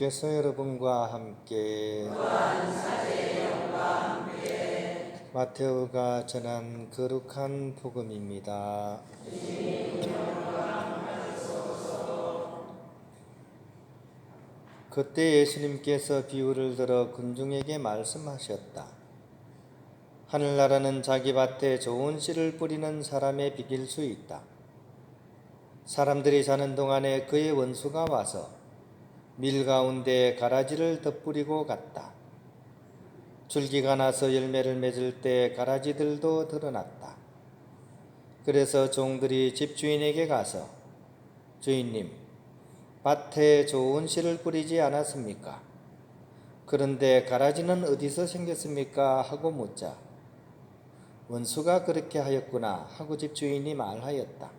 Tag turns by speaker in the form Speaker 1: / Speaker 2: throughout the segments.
Speaker 1: 주께서 여러분과 함께 마테오가 전한 거룩한 복음입니다. 그때 예수님께서 비유를 들어 군중에게 말씀하셨다. 하늘나라는 자기 밭에 좋은 씨를 뿌리는 사람에 비길 수 있다. 사람들이 자는 동안에 그의 원수가 와서 밀 가운데 가라지를 덧뿌리고 갔다. 줄기가 나서 열매를 맺을 때 가라지들도 드러났다. 그래서 종들이 집주인에게 가서 주인님, 밭에 좋은 씨를 뿌리지 않았습니까? 그런데 가라지는 어디서 생겼습니까? 하고 묻자 원수가 그렇게 하였구나 하고 집주인이 말하였다.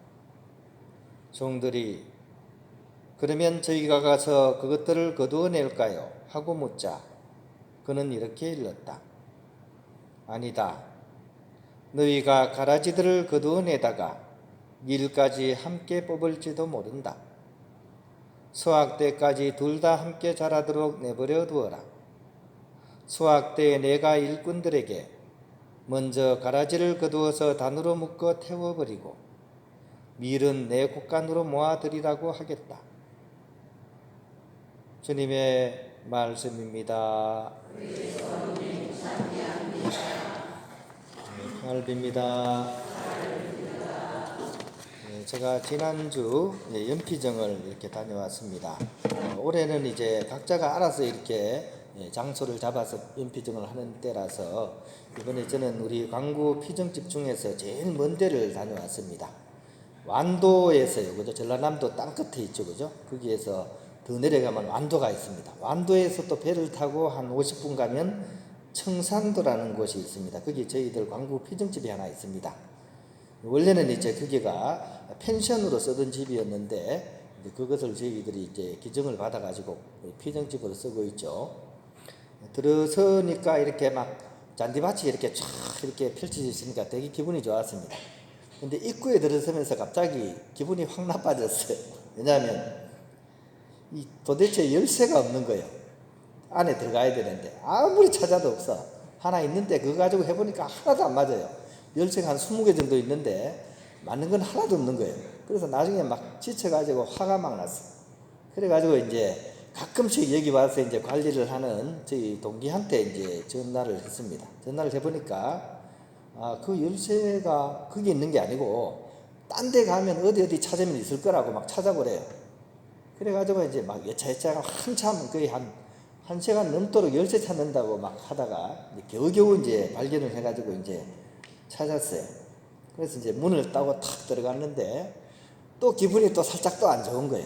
Speaker 1: 종들이 그러면 저희가 가서 그것들을 거두어낼까요? 하고 묻자 그는 이렇게 일렀다. 아니다. 너희가 가라지들을 거두어내다가 밀까지 함께 뽑을지도 모른다. 수확 때까지 둘 다 함께 자라도록 내버려 두어라. 수확 때에 내가 일꾼들에게 먼저 가라지를 거두어서 단으로 묶어 태워버리고 밀은 내 곳간으로 모아들이라고 하겠다. 주님의 말씀입니다. 평안을 빕니다. 제가 지난주 연피정을 이렇게 다녀왔습니다. 올해는 이제 각자가 알아서 이렇게 장소를 잡아서 연피정을 하는 때라서 이번에 저는 우리 광구 피정집 중에서 제일 먼 데를 다녀왔습니다. 완도에서요, 그죠? 전라남도 땅 끝에 있죠, 그죠? 거기에서 더 내려가면 완도가 있습니다. 완도에서 또 배를 타고 한 50분 가면 청산도라는 곳이 있습니다. 거기 저희들 광구 피정집이 하나 있습니다. 원래는 이제 거기가 펜션으로 쓰던 집이었는데 그것을 저희들이 이제 기증을 받아가지고 피정집으로 쓰고 있죠. 들어서니까 이렇게 막 잔디밭이 이렇게 쫙 이렇게 펼쳐져 있으니까 되게 기분이 좋았습니다. 근데 입구에 들어서면서 갑자기 기분이 확 나빠졌어요. 왜냐하면 도대체 열쇠가 없는 거예요. 안에 들어가야 되는데 아무리 찾아도 없어. 하나 있는데 그거 가지고 해보니까 하나도 안 맞아요. 열쇠가 한 20개 정도 있는데 맞는 건 하나도 없는 거예요. 그래서 나중에 막 지쳐가지고 화가 막 났어요. 그래가지고 이제 가끔씩 여기 와서 이제 관리를 하는 저희 동기한테 이제 전화를 했습니다. 전화를 해보니까 그 열쇠가 거기 있는 게 아니고 딴 데 가면 어디 찾으면 있을 거라고 막 찾아보래요. 그래가지고 이제 막 여차여차 한참 거의 한 시간 넘도록 열쇠 찾는다고 막 하다가 겨우겨우 이제 발견을 해가지고 이제 찾았어요. 그래서 이제 문을 따고 탁 들어갔는데 또 기분이 또 살짝 또 안 좋은 거예요.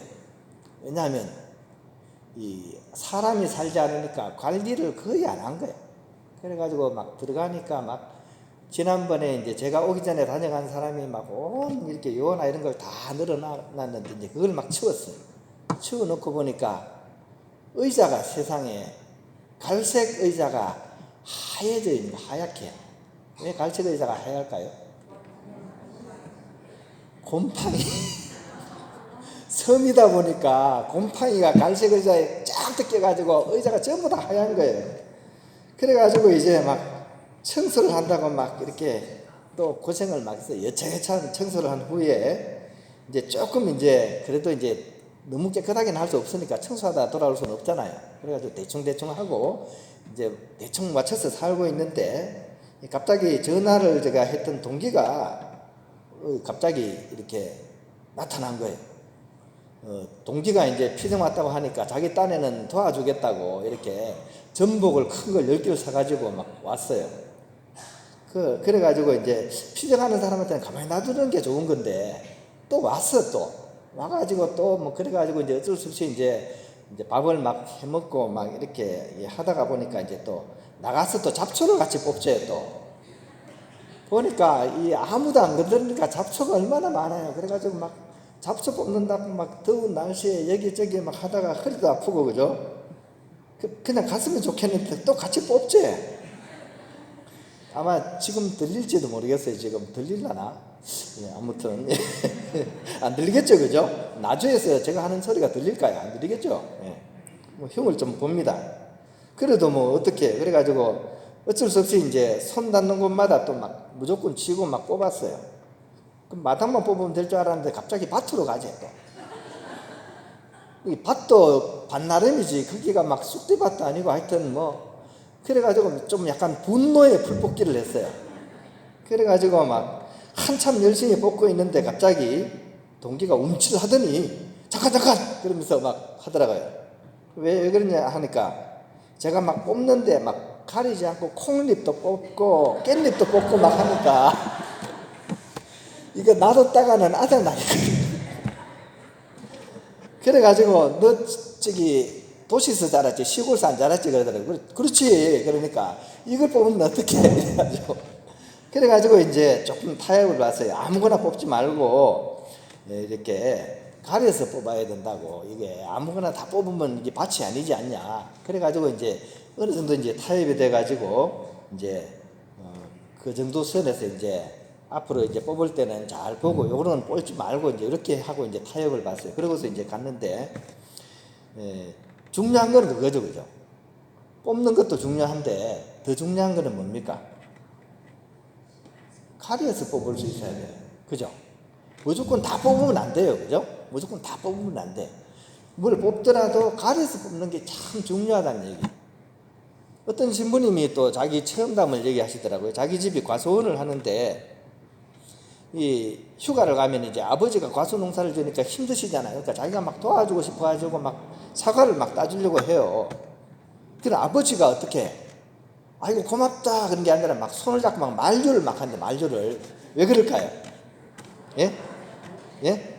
Speaker 1: 왜냐하면 이 사람이 살지 않으니까 관리를 거의 안 한 거예요. 그래가지고 막 들어가니까 막 지난번에 이제 제가 오기 전에 다녀간 사람이 막 온 이렇게 요나 이런 걸 다 늘어놨는데 이제 그걸 막 치웠어요. 치워놓고 보니까 의자가 세상에 갈색 의자가 하얘져 있는 거, 하얗게. 왜 갈색 의자가 하얄까요? 곰팡이. 섬이다 보니까 곰팡이가 갈색 의자에 쫙 뜯겨가지고 의자가 전부 다 하얀 거예요. 그래가지고 이제 막 청소를 한다고 막 이렇게 또 고생을 막 했어요. 여차여차 청소를 한 후에 이제 조금 이제 그래도 이제 너무 깨끗하게는 할 수 없으니까 청소하다 돌아올 수는 없잖아요. 그래가지고 대충 하고 이제 대충 맞춰서 살고 있는데 갑자기 전화를 제가 했던 동기가 갑자기 이렇게 나타난 거예요. 동기가 이제 피정 왔다고 하니까 자기 딴에는 도와주겠다고 이렇게 전복을 큰 걸 10개를 사가지고 막 왔어요. 그래가지고 이제 피정하는 사람한테는 가만히 놔두는 게 좋은 건데 또 왔어. 또 와가지고 또 뭐 그래가지고 이제 어쩔 수 없이 이제 밥을 막 해먹고 막 이렇게 하다가 보니까 이제 또 나가서 또 잡초를 같이 뽑죠. 또 보니까 이 아무도 안 건드리니까 잡초가 얼마나 많아요. 그래가지고 막 잡초 뽑는다고 막 더운 날씨에 여기저기 막 하다가 허리도 아프고 그죠? 그냥 갔으면 좋겠는데 또 같이 뽑지. 아마 지금 들릴지도 모르겠어요. 지금 들릴라나? 예, 아무튼 안 들리겠죠, 그죠? 나주에서 제가 하는 소리가 들릴까요? 안 들리겠죠? 예. 뭐 흉을 좀 봅니다. 그래도 뭐 어떻게 그래가지고 어쩔 수 없이 이제 손 닿는 곳마다 또 막 무조건 쥐고 막 뽑았어요. 그럼 마당만 뽑으면 될 줄 알았는데 갑자기 밭으로 가지 또. 이 밭도 밭나름이지 거기가 막 쑥대밭도 아니고 하여튼 뭐 그래가지고 좀 약간 분노의 풀뽑기를 했어요. 그래가지고 막 한참 열심히 뽑고 있는데 갑자기 동기가 움찔하더니 잠깐 그러면서 막 하더라고요. 왜 그러냐 하니까 제가 막 뽑는데 막 가리지 않고 콩잎도 뽑고 깻잎도 뽑고 막 하니까 이거 놔뒀다가는 아작나겠거든요. 그래가지고 너 저기 도시에서 자랐지 시골에서 안 자랐지 그러더라고요. 그렇지. 그러니까 이걸 뽑으면 어떻게 해? 그래가지고 이제 조금 타협을 봤어요. 아무거나 뽑지 말고 이렇게 가려서 뽑아야 된다고. 이게 아무거나 다 뽑으면 이게 밭이 아니지 않냐. 그래가지고 이제 어느 정도 이제 타협이 돼가지고 이제 그 정도 선에서 이제 앞으로 이제 뽑을 때는 잘 보고 요거는 뽑지 말고 이제 이렇게 하고 이제 타협을 봤어요. 그러고서 이제 갔는데 중요한 건 그거죠, 그죠? 뽑는 것도 중요한데 더 중요한 거는 뭡니까? 가려서 뽑을 수 있어야 돼요. 그죠? 무조건 다 뽑으면 안 돼요. 그죠? 무조건 다 뽑으면 안 돼. 뭘 뽑더라도 가려서 뽑는 게 참 중요하다는 얘기. 어떤 신부님이 또 자기 체험담을 얘기하시더라고요. 자기 집이 과수원을 하는데 이 휴가를 가면 이제 아버지가 과수 농사를 지니까 힘드시잖아요. 그러니까 자기가 막 도와주고 싶어가지고 막 사과를 막 따주려고 해요. 그럼 아버지가 어떻게 아이고 고맙다 그런 게 아니라 막 손을 잡고 막 만류를 막 하는데 만류를 왜 그럴까요? 예? 예?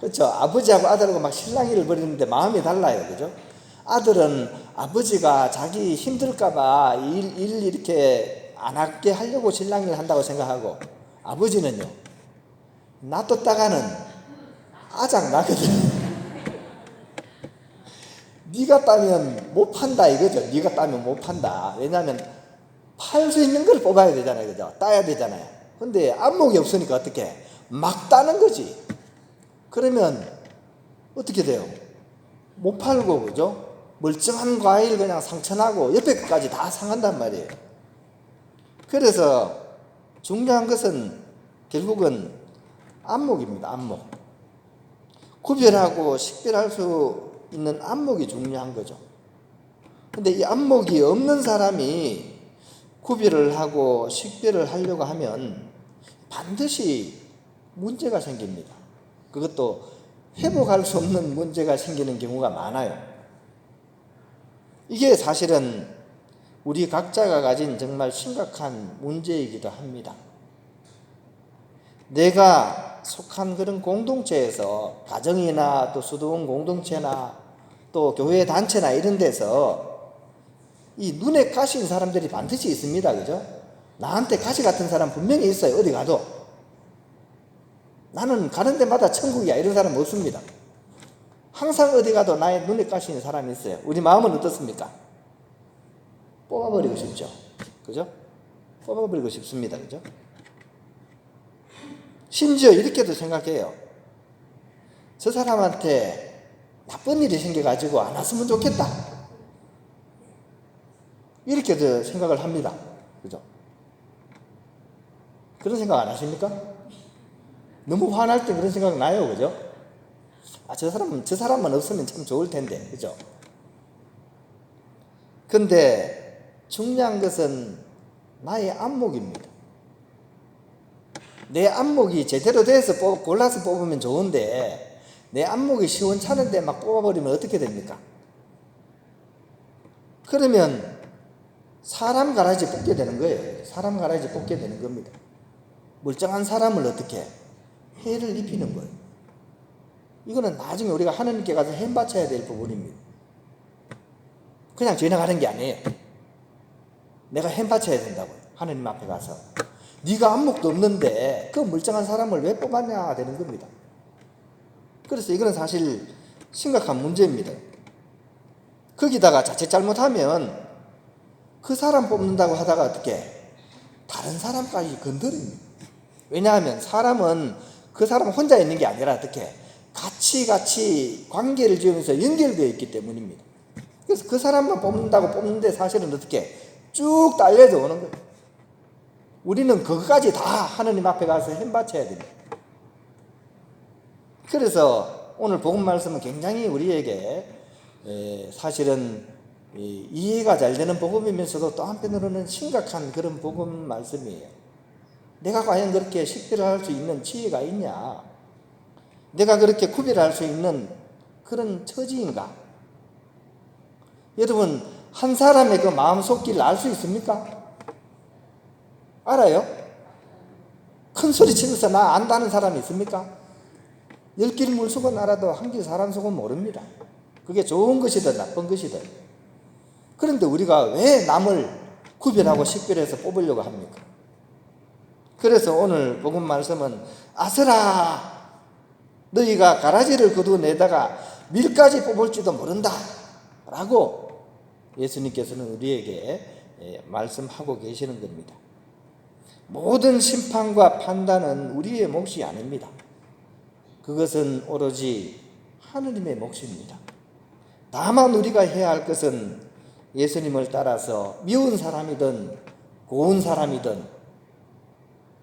Speaker 1: 그렇죠. 아버지하고 아들하고 막 실랑이를 벌이는데 마음이 달라요. 그죠? 아들은 아버지가 자기 힘들까봐 일 이렇게 안 하게 하려고 실랑이를 한다고 생각하고 아버지는요 놔뒀다가는 아작 나거든. 네가 따면 못 판다 이거죠. 네가 따면 못 판다. 왜냐하면 팔 수 있는 걸 뽑아야 되잖아요. 그죠? 따야 되잖아요. 근데 안목이 없으니까 어떻게 막 따는 거지. 그러면 어떻게 돼요? 못 팔고 그죠? 멀쩡한 과일 그냥 상처나고 옆에 것까지 다 상한단 말이에요. 그래서 중요한 것은 결국은 안목입니다. 안목. 구별하고 식별할 수 있는 안목이 중요한 거죠. 근데 이 안목이 없는 사람이 구별을 하고 식별을 하려고 하면 반드시 문제가 생깁니다. 그것도 회복할 수 없는 문제가 생기는 경우가 많아요. 이게 사실은 우리 각자가 가진 정말 심각한 문제이기도 합니다. 내가 속한 그런 공동체에서 가정이나 또 수도원 공동체나 또 교회 단체나 이런 데서 이 눈에 가시는 사람들이 반드시 있습니다. 그죠? 나한테 가시 같은 사람 분명히 있어요. 어디 가도. 나는 가는 데마다 천국이야. 이런 사람 없습니다. 항상 어디 가도 나의 눈에 가시는 사람이 있어요. 우리 마음은 어떻습니까? 뽑아버리고 싶죠. 그죠? 뽑아버리고 싶습니다. 그죠? 심지어 이렇게도 생각해요. 저 사람한테 나쁜 일이 생겨가지고 안 왔으면 좋겠다. 이렇게도 생각을 합니다. 그죠? 그런 생각 안 하십니까? 너무 화날 때 그런 생각 나요. 그죠? 저 사람만 없으면 참 좋을 텐데. 그죠? 근데 중요한 것은 나의 안목입니다. 내 안목이 제대로 돼서 골라서 뽑으면 좋은데 내 안목이 시원찮은데 막 뽑아버리면 어떻게 됩니까? 그러면 사람 가라지 뽑게 되는 거예요. 사람 가라지 뽑게 되는 겁니다. 멀쩡한 사람을 어떻게 해를 입히는 거예요. 이거는 나중에 우리가 하나님께 가서 햄 바쳐야 될 부분입니다. 그냥 지나가는 게 아니에요. 내가 햄 바쳐야 된다고요. 하나님 앞에 가서. 네가 안목도 없는데 그 멀쩡한 사람을 왜 뽑았냐 되는 겁니다. 그래서 이거는 사실 심각한 문제입니다. 거기다가 자칫 잘못하면 그 사람 뽑는다고 하다가 어떻게 다른 사람까지 건드립니다. 왜냐하면 사람은 그 사람 혼자 있는 게 아니라 어떻게 같이 관계를 지으면서 연결되어 있기 때문입니다. 그래서 그 사람만 뽑는다고 뽑는데 사실은 어떻게 쭉 딸려져 오는 거예요. 우리는 그것까지 다 하나님 앞에 가서 힘바쳐야 됩니다. 그래서 오늘 복음 말씀은 굉장히 우리에게 사실은 이해가 잘 되는 복음이면서도 또 한편으로는 심각한 그런 복음 말씀이에요. 내가 과연 그렇게 식별할 수 있는 지혜가 있냐? 내가 그렇게 구별할 수 있는 그런 처지인가? 여러분, 한 사람의 그 마음속길을 알 수 있습니까? 알아요? 큰 소리 치면서 나 안다는 사람이 있습니까? 10길 물속은 알아도 한 길 사람 속은 모릅니다. 그게 좋은 것이든 나쁜 것이든. 그런데 우리가 왜 남을 구별하고 식별해서 뽑으려고 합니까? 그래서 오늘 복음 말씀은 아스라 너희가 가라지를 거두어내다가 밀까지 뽑을지도 모른다 라고 예수님께서는 우리에게 말씀하고 계시는 겁니다. 모든 심판과 판단은 우리의 몫이 아닙니다. 그것은 오로지 하느님의 몫입니다. 다만 우리가 해야 할 것은 예수님을 따라서 미운 사람이든 고운 사람이든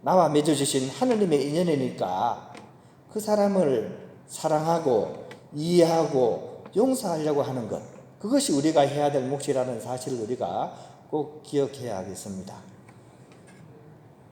Speaker 1: 나와 맺어주신 하느님의 인연이니까 그 사람을 사랑하고 이해하고 용서하려고 하는 것, 그것이 우리가 해야 될 몫이라는 사실을 우리가 꼭 기억해야 하겠습니다.